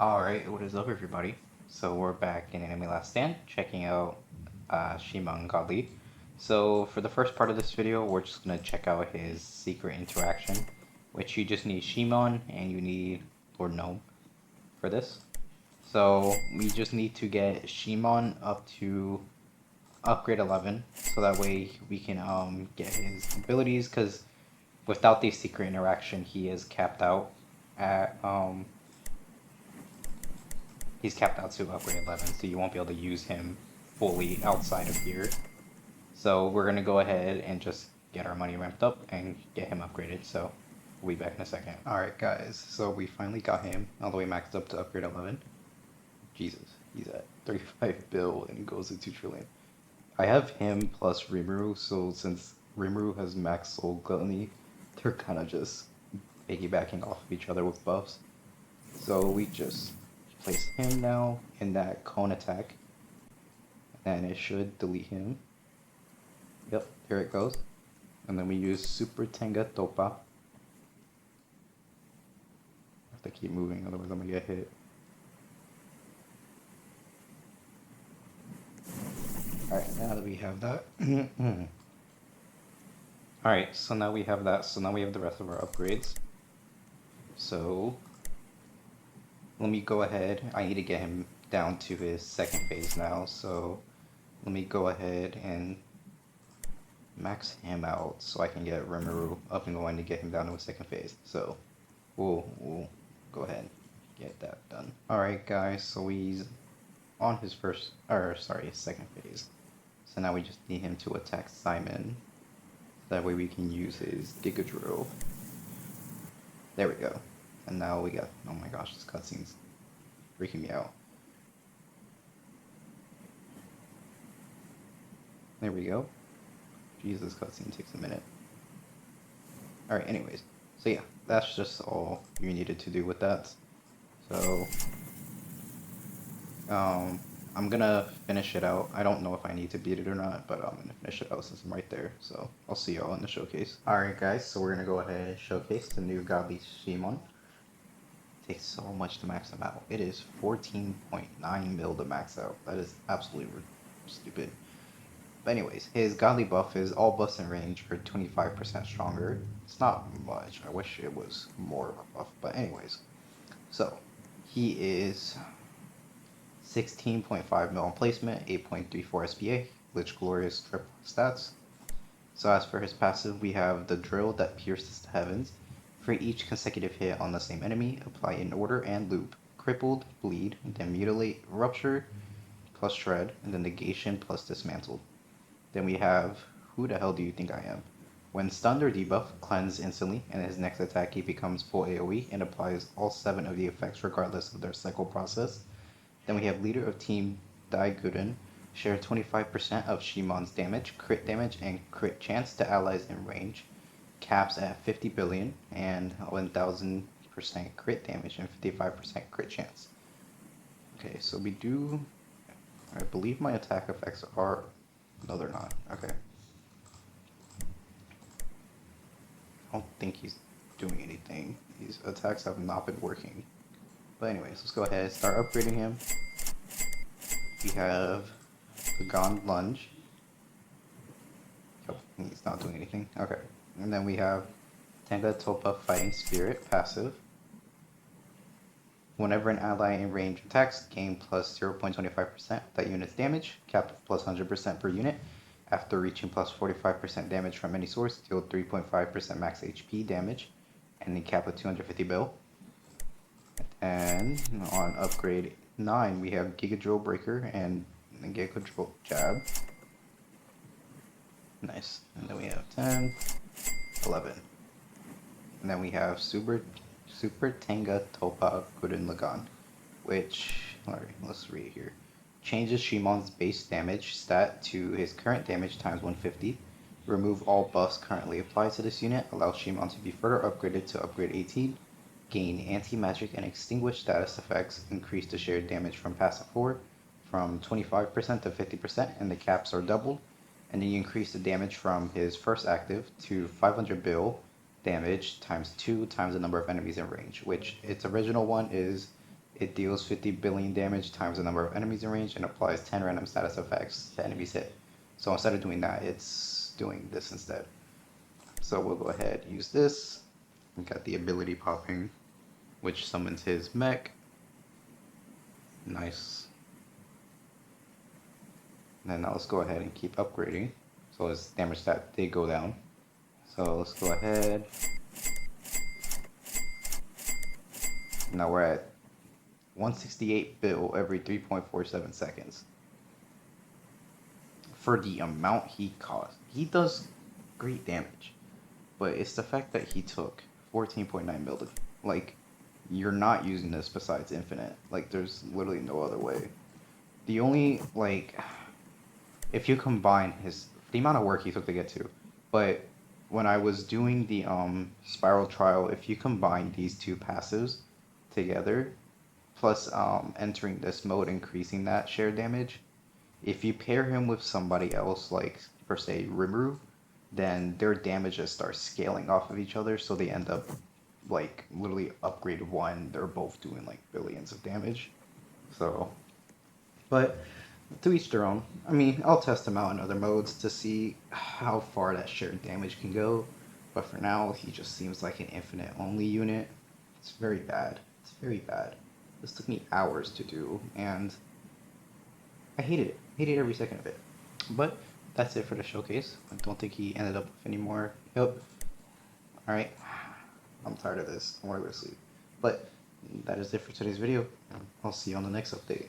Alright, what is up everybody? So we're back in Enemy Last Stand, checking out Shimon Godly. So for the first part of this video, we're just going to check out his secret interaction, which you just need Shimon and you need Lord Gnome for this. So we just need to get Shimon up to upgrade 11, so that way we can get his abilities, because without the secret interaction he is capped out at he's capped out to upgrade 11, so you won't be able to use him fully outside of here. So we're going to go ahead and just get our money ramped up and get him upgraded, so we'll be back in a second. Alright guys, so we finally got him all the way maxed up to upgrade 11. Jesus, he's at 35 bill and goes to 2 trillion. I have him plus Rimuru, so since Rimuru has max soul gluttony, they're kind of just piggybacking off of each other with buffs. So we just place him now in that cone attack, and it should delete him. Yep, here it goes. And then we use Super Tenga Topa. I have to keep moving, otherwise I'm gonna get hit. Alright, now that we have that. Alright, so now we have that, so now we have the rest of our upgrades. So let me go ahead, I need to get him down to his second phase now, so let me go ahead and max him out so I can get Rimuru up and going to get him down to a second phase. So we'll go ahead and get that done. Alright guys, so he's on his second phase. So now we just need him to attack Simon. That way we can use his Giga Drill. There we go. And now we got, oh my gosh, this cutscene's freaking me out. There we go. Jesus, cutscene takes a minute. Alright, anyways. So yeah, that's just all you needed to do with that. So, I'm gonna finish it out. I don't know if I need to beat it or not, but I'm gonna finish it out since I'm right there. So, I'll see y'all in the showcase. Alright guys, so we're gonna go ahead and showcase the new Godly Shimon. It takes so much to max him out. It is 14.9 mil to max out. That is absolutely stupid. But anyways, his godly buff is all buffs in range are 25% stronger. It's not much. I wish it was more of a buff. But anyways, so he is 16.5 mil on placement, 8.34 SPA, Lich Glorious triple stats. So as for his passive, we have the drill that pierces the heavens. For each consecutive hit on the same enemy, apply in order and loop. Crippled, bleed, then mutilate, rupture, plus shred, and then negation plus dismantled. Then we have Who the Hell Do You Think I Am? When stunned or debuffed, cleanse instantly, and his next attack he becomes full AoE and applies all 7 of the effects regardless of their cycle process. Then we have Leader of Team Daiguden, share 25% of Shimon's damage, crit damage, and crit chance to allies in range. Caps at 50 billion and 1000% crit damage and 55% crit chance. Okay, so we do, I believe my attack effects are, no they're not, okay. I don't think he's doing anything. These attacks have not been working. But anyways, let's go ahead and start upgrading him. We have the Gond Lunge. Yep, he's not doing anything. Okay. And then we have Tenga Topa Fighting Spirit passive. Whenever an ally in range attacks, gain plus 0.25% that unit's damage, capped plus 100% per unit. After reaching plus 45% damage from any source, deal 3.5% max HP damage, and then cap with 250 bill. And on upgrade 9, we have Giga Drill Breaker and Giga Drill Jab. Nice. And then we have 10, 11. And then we have Super Tenga Topa Gurren Lagann, which, alright, let's read it here. Changes Shimon's base damage stat to his current damage times 150. Remove all buffs currently applied to this unit. Allow Shimon to be further upgraded to upgrade 18. Gain anti-magic and extinguish status effects. Increase the shared damage from passive 4 from 25% to 50%, and the caps are doubled. And then you increase the damage from his first active to 500 bill damage times 2 times the number of enemies in range, which its original one is It deals 50 billion damage times the number of enemies in range and applies 10 random status effects to enemies hit. So instead of doing that, it's doing this instead. So we'll go ahead and use this. We got the ability popping, which summons his mech. Nice. And then now let's go ahead and keep upgrading. So his damage stat did go down. So let's go ahead. Now we're at 168 bill every 3.47 seconds. For the amount he costs, he does great damage. But it's the fact that he took 14.9 million. Like, you're not using this besides infinite. Like, there's literally no other way. The only, like, if you combine the amount of work he took to get to, but when I was doing the spiral trial, if you combine these two passives together, plus entering this mode, increasing that shared damage, if you pair him with somebody else, like per se Rimuru, then their damage just starts scaling off of each other, so they end up like literally upgrade one. They're both doing like billions of damage. So, but to each their own. I mean, I'll test them out in other modes to see how far that shared damage can go. But for now, he just seems like an infinite only unit. It's very bad. It's very bad. This took me hours to do, and I hated it. Hated every second of it. But that's it for the showcase. I don't think he ended up with any more. Yep. Alright. I'm tired of this. I want to go to sleep. But that is it for today's video. I'll see you on the next update.